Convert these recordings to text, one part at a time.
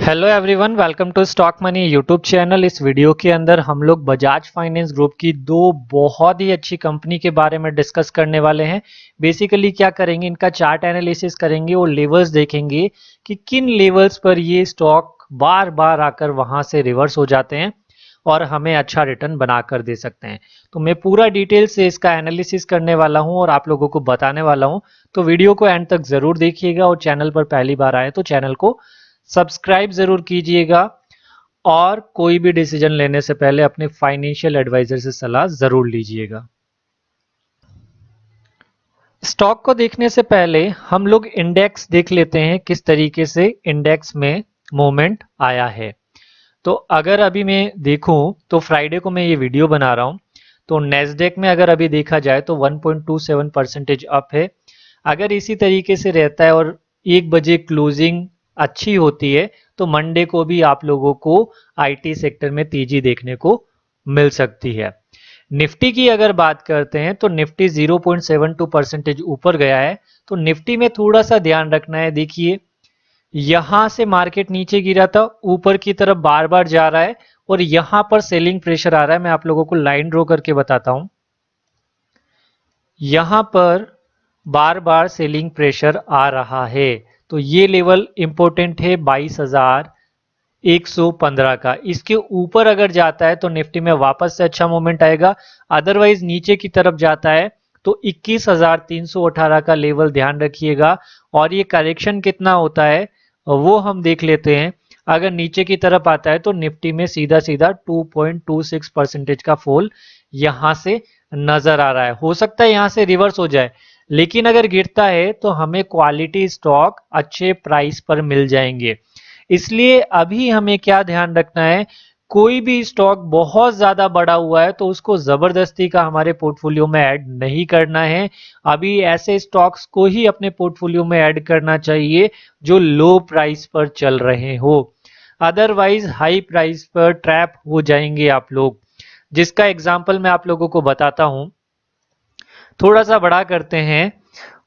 Hello everyone, welcome to stock money YouTube channel. इस video के अंदर हम लोग बजाज फाइनेंस ग्रुप की दो बहुत ही अच्छी कंपनी के बारे में डिस्कस करने वाले हैं। बेसिकली क्या करेंगे, इनका चार्ट एनालिसिस करेंगे और लेवल्स देखेंगे कि किन लेवल्स पर ये स्टॉक बार बार आकर वहां से रिवर्स हो जाते हैं और हमें अच्छा रिटर्न बनाकर दे सकते हैं। तो मैं पूरा डिटेल से इसका एनालिसिस करने वाला हूं और आप लोगों को बताने वाला हूं। तो वीडियो को एंड तक जरूर देखिएगा और चैनल पर पहली बार आए तो चैनल को सब्सक्राइब जरूर कीजिएगा और कोई भी डिसीजन लेने से पहले अपने फाइनेंशियल एडवाइजर से सलाह जरूर लीजिएगा। स्टॉक को देखने से पहले हम लोग इंडेक्स देख लेते हैं, किस तरीके से इंडेक्स में मूवमेंट आया है। तो अगर अभी मैं देखूं तो फ्राइडे को मैं ये वीडियो बना रहा हूं, तो नेस्डेक में अगर अभी देखा जाए तो 1.27% अप है। अगर इसी तरीके से रहता है और 1 बजे क्लोजिंग अच्छी होती है तो मंडे को भी आप लोगों को आईटी सेक्टर में तेजी देखने को मिल सकती है। निफ्टी की अगर बात करते हैं तो निफ्टी 0.72% ऊपर गया है। तो निफ्टी में थोड़ा सा ध्यान रखना है। देखिए, यहां से मार्केट नीचे गिरा था, ऊपर की तरफ बार बार जा रहा है और यहां पर सेलिंग प्रेशर आ रहा है। मैं आप लोगों को लाइन ड्रॉ करके बताता हूं। यहां पर बार बार सेलिंग प्रेशर आ रहा है, तो ये लेवल इंपॉर्टेंट है 22,115 का। इसके ऊपर अगर जाता है तो निफ्टी में वापस से अच्छा मोमेंट आएगा। अदरवाइज नीचे की तरफ जाता है तो 21,318 का लेवल ध्यान रखिएगा। और ये करेक्शन कितना होता है वो हम देख लेते हैं। अगर नीचे की तरफ आता है तो निफ्टी में सीधा सीधा 2.26% का फॉल यहां से नजर आ रहा है। हो सकता है यहां से रिवर्स हो जाए, लेकिन अगर गिरता है तो हमें क्वालिटी स्टॉक अच्छे प्राइस पर मिल जाएंगे। इसलिए अभी हमें क्या ध्यान रखना है, कोई भी स्टॉक बहुत ज्यादा बढ़ा हुआ है तो उसको जबरदस्ती का हमारे पोर्टफोलियो में ऐड नहीं करना है। अभी ऐसे स्टॉक्स को ही अपने पोर्टफोलियो में ऐड करना चाहिए जो लो प्राइस पर चल रहे हो। अदरवाइज हाई प्राइस पर ट्रैप हो जाएंगे आप लोग, जिसका एग्जाम्पल मैं आप लोगों को बताता हूं। थोड़ा सा बड़ा करते हैं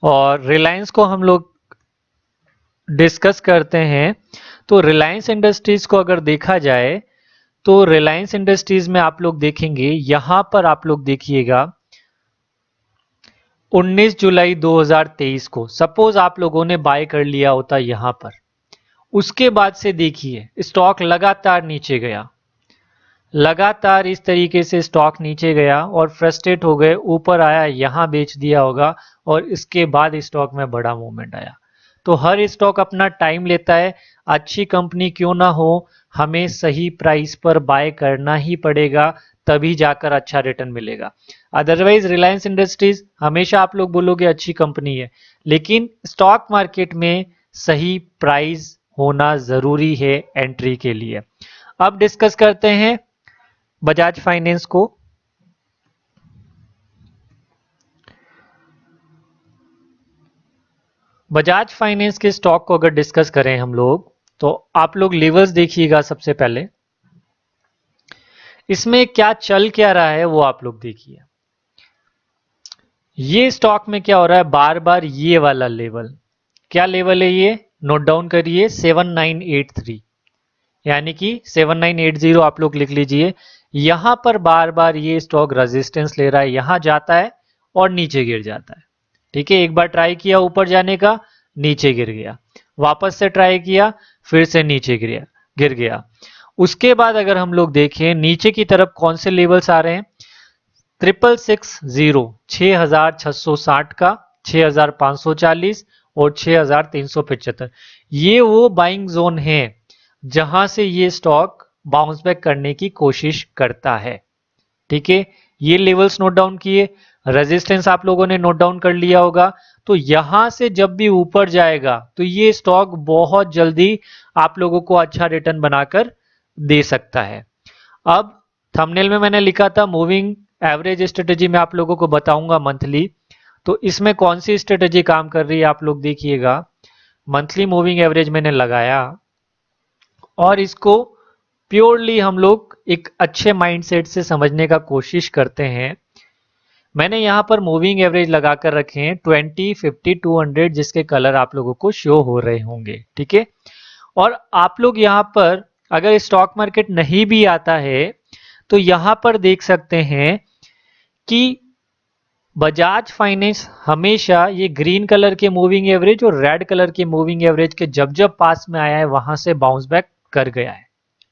और रिलायंस को हम लोग डिस्कस करते हैं। तो रिलायंस इंडस्ट्रीज को अगर देखा जाए तो रिलायंस इंडस्ट्रीज में आप लोग देखेंगे, यहां पर आप लोग देखिएगा 19 जुलाई 2023 को सपोज आप लोगों ने बाय कर लिया होता यहां पर, उसके बाद से देखिए स्टॉक लगातार नीचे गया। लगातार इस तरीके से स्टॉक नीचे गया और फ्रस्ट्रेट हो गए, ऊपर आया, यहां बेच दिया होगा और इसके बाद स्टॉक में बड़ा मूवमेंट आया। तो हर स्टॉक अपना टाइम लेता है। अच्छी कंपनी क्यों ना हो, हमें सही प्राइस पर बाय करना ही पड़ेगा, तभी जाकर अच्छा रिटर्न मिलेगा। अदरवाइज रिलायंस इंडस्ट्रीज हमेशा आप लोग बोलोगे अच्छी कंपनी है, लेकिन स्टॉक मार्केट में सही प्राइस होना जरूरी है एंट्री के लिए। अब डिस्कस करते हैं बजाज फाइनेंस को। बजाज फाइनेंस के स्टॉक को अगर डिस्कस करें हम लोग तो आप लोग लेवल्स देखिएगा। सबसे पहले इसमें क्या चल क्या रहा है वो आप लोग देखिए। ये स्टॉक में क्या हो रहा है, बार बार ये वाला लेवल, क्या लेवल है ये, नोट डाउन करिए, 7983, यानी कि 7980 आप लोग लिख लीजिए। यहां पर बार बार ये स्टॉक रेजिस्टेंस ले रहा है, यहां जाता है और नीचे गिर जाता है। ठीक है, एक बार ट्राई किया ऊपर जाने का, नीचे गिर गया, वापस से ट्राई किया, फिर से नीचे गिर गया। उसके बाद अगर हम लोग देखें नीचे की तरफ कौन से लेवल्स आ रहे हैं, 6660, 6660 का, 6540 और 6375, ये वो बाइंग जोन है जहां से ये स्टॉक बाउंस बैक करने की कोशिश करता है। ठीक है, ये लेवल्स नोट डाउन किए, रेजिस्टेंस आप लोगों ने नोट डाउन कर लिया होगा। तो यहां से जब भी ऊपर जाएगा तो ये स्टॉक बहुत जल्दी आप लोगों को अच्छा रिटर्न बनाकर दे सकता है। अब थंबनेल में मैंने लिखा था मूविंग एवरेज स्ट्रेटेजी में आप लोगों को बताऊंगा मंथली, तो इसमें कौन सी स्ट्रेटेजी काम कर रही है आप लोग देखिएगा। मंथली मूविंग एवरेज मैंने लगाया और इसको प्योरली हम लोग एक अच्छे माइंडसेट से समझने का कोशिश करते हैं। मैंने यहां पर मूविंग एवरेज लगाकर रखे हैं 20, 50, 200, जिसके कलर आप लोगों को शो हो रहे होंगे। ठीक है, और आप लोग यहाँ पर अगर स्टॉक मार्केट नहीं भी आता है तो यहाँ पर देख सकते हैं कि बजाज फाइनेंस हमेशा ये ग्रीन कलर के मूविंग एवरेज और रेड कलर के मूविंग एवरेज के जब जब पास में आया है वहां से बाउंस बैक कर गया है।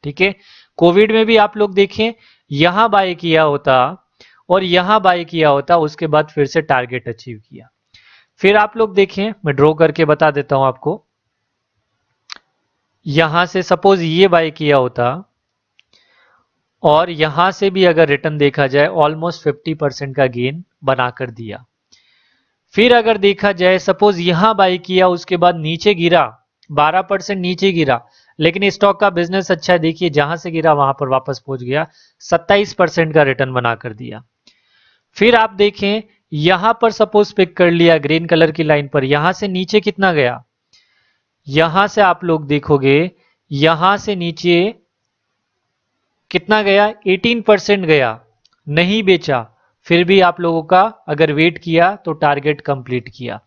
ठीक है, कोविड में भी आप लोग देखें यहां बाय किया होता और यहां बाय किया होता, उसके बाद फिर से टारगेट अचीव किया। फिर आप लोग देखें, मैं ड्रॉ करके बता देता हूं आपको, यहां से सपोज ये बाय किया होता और यहां से भी अगर रिटर्न देखा जाए ऑलमोस्ट 50% का गेन बनाकर दिया। फिर अगर देखा जाए सपोज यहां बाय किया, उसके बाद नीचे गिरा 12% नीचे गिरा, लेकिन स्टॉक का बिजनेस अच्छा है, देखिए जहां से गिरा वहां पर वापस पहुंच गया, 27% का रिटर्न बनाकर दिया। फिर आप देखें यहां पर सपोज पिक कर लिया ग्रीन कलर की लाइन पर, यहां से नीचे कितना गया, यहां से आप लोग देखोगे यहां से नीचे कितना गया, 18% गया, नहीं बेचा, फिर भी आप लोगों का अगर वेट किया तो टारगेट कंप्लीट किया।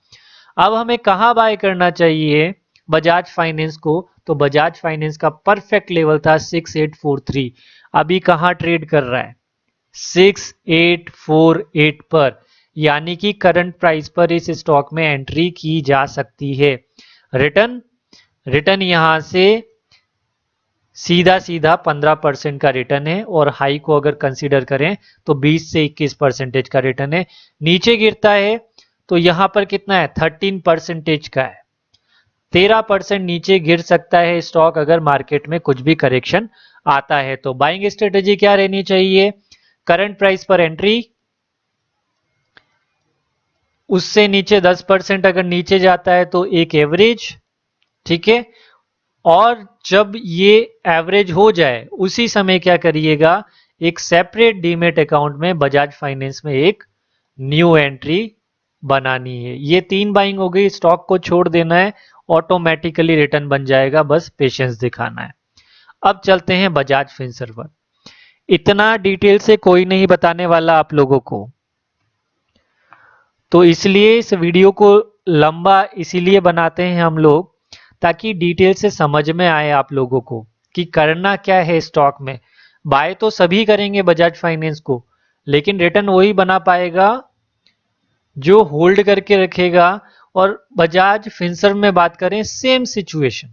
अब हमें कहां बाय करना चाहिए बजाज फाइनेंस को, तो बजाज फाइनेंस का परफेक्ट लेवल था 6843, अभी कहां ट्रेड कर रहा है 6848 पर, यानी कि करंट प्राइस पर इस स्टॉक में एंट्री की जा सकती है। रिटर्न यहां से सीधा सीधा 15% का रिटर्न है और हाई को अगर कंसीडर करें तो 20 से 21% का रिटर्न है। नीचे गिरता है तो यहां पर कितना है 13% का है, 13% नीचे गिर सकता है स्टॉक अगर मार्केट में कुछ भी करेक्शन आता है। तो बाइंग स्ट्रेटेजी क्या रहनी चाहिए, करंट प्राइस पर एंट्री, उससे नीचे 10% अगर नीचे जाता है तो एक एवरेज, ठीक है, और जब ये एवरेज हो जाए उसी समय क्या करिएगा, एक सेपरेट डीमेट अकाउंट में बजाज फाइनेंस में एक न्यू एंट्री बनानी है। ये 3 बाइंग हो गई, स्टॉक को छोड़ देना है, ऑटोमेटिकली रिटर्न बन जाएगा, बस पेशेंस दिखाना है। अब चलते हैं बजाज फिनसर्व। इतना डिटेल से कोई नहीं बताने वाला आप लोगों को, तो इसलिए इस वीडियो को लंबा इसीलिए बनाते हैं हम लोग ताकि डिटेल से समझ में आए आप लोगों को कि करना क्या है स्टॉक में। बाय तो सभी करेंगे बजाज फाइनेंस को, लेकिन रिटर्न वही बना पाएगा जो होल्ड करके रखेगा। और बजाज फिनसर्व में बात करें सेम सिचुएशन,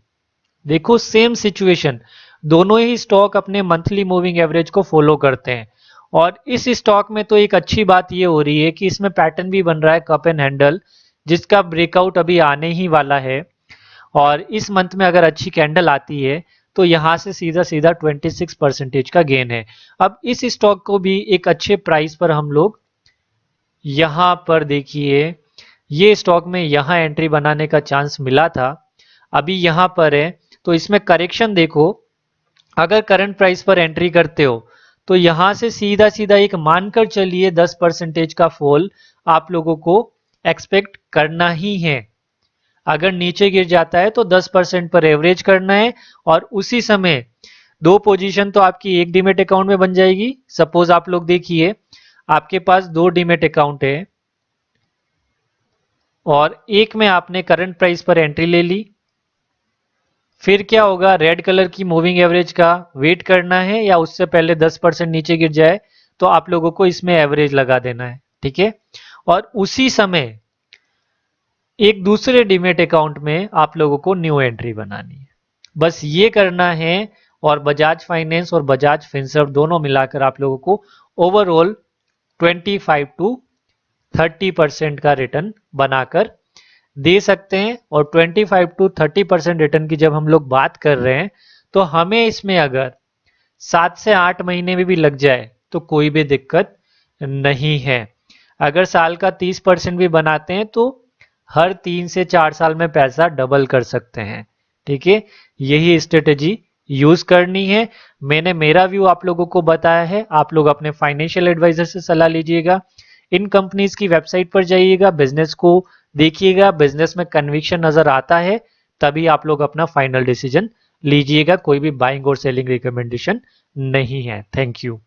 देखो सेम सिचुएशन, दोनों ही स्टॉक अपने मंथली मूविंग एवरेज को फॉलो करते हैं। और इस स्टॉक में तो एक अच्छी बात ये हो रही है कि इसमें पैटर्न भी बन रहा है कप एंड हैंडल, जिसका ब्रेकआउट अभी आने ही वाला है। और इस मंथ में अगर अच्छी कैंडल आती है तो यहां से सीधा सीधा 26% का गेन है। अब इस स्टॉक को भी एक अच्छे प्राइस पर हम लोग यहां पर देखिए, ये स्टॉक में यहां एंट्री बनाने का चांस मिला था, अभी यहां पर है, तो इसमें करेक्शन देखो, अगर करंट प्राइस पर एंट्री करते हो तो यहां से सीधा सीधा एक मानकर चलिए 10% का फॉल आप लोगों को एक्सपेक्ट करना ही है। अगर नीचे गिर जाता है तो 10% पर एवरेज करना है, और उसी समय 2 पोजीशन तो आपकी एक डीमेट अकाउंट में बन जाएगी। सपोज आप लोग देखिए आपके पास 2 डीमेट अकाउंट है और एक में आपने करंट प्राइस पर एंट्री ले ली, फिर क्या होगा, रेड कलर की मूविंग एवरेज का वेट करना है या उससे पहले 10% नीचे गिर जाए तो आप लोगों को इसमें एवरेज लगा देना है, ठीक है। और उसी समय एक दूसरे डीमेट अकाउंट में आप लोगों को न्यू एंट्री बनानी है, बस ये करना है। और बजाज फाइनेंस और बजाज फिनसर्व दोनों मिलाकर आप लोगों को ओवरऑल 25 to 30% का रिटर्न बनाकर दे सकते हैं। और 25 to 30% रिटर्न की जब हम लोग बात कर रहे हैं तो हमें इसमें अगर 7 से 8 महीने में भी लग जाए तो कोई भी दिक्कत नहीं है। अगर साल का 30% भी बनाते हैं तो हर 3 से 4 साल में पैसा डबल कर सकते हैं, ठीक है। यही स्ट्रेटेजी यूज करनी है। मैंने मेरा व्यू आप लोगों को बताया है, आप लोग अपने फाइनेंशियल एडवाइजर से सलाह लीजिएगा। इन कंपनीज की वेबसाइट पर जाइएगा, बिजनेस को देखिएगा, बिजनेस में कन्विक्शन नजर आता है तभी आप लोग अपना फाइनल डिसीजन लीजिएगा। कोई भी बाइंग और सेलिंग रिकमेंडेशन नहीं है। Thank you.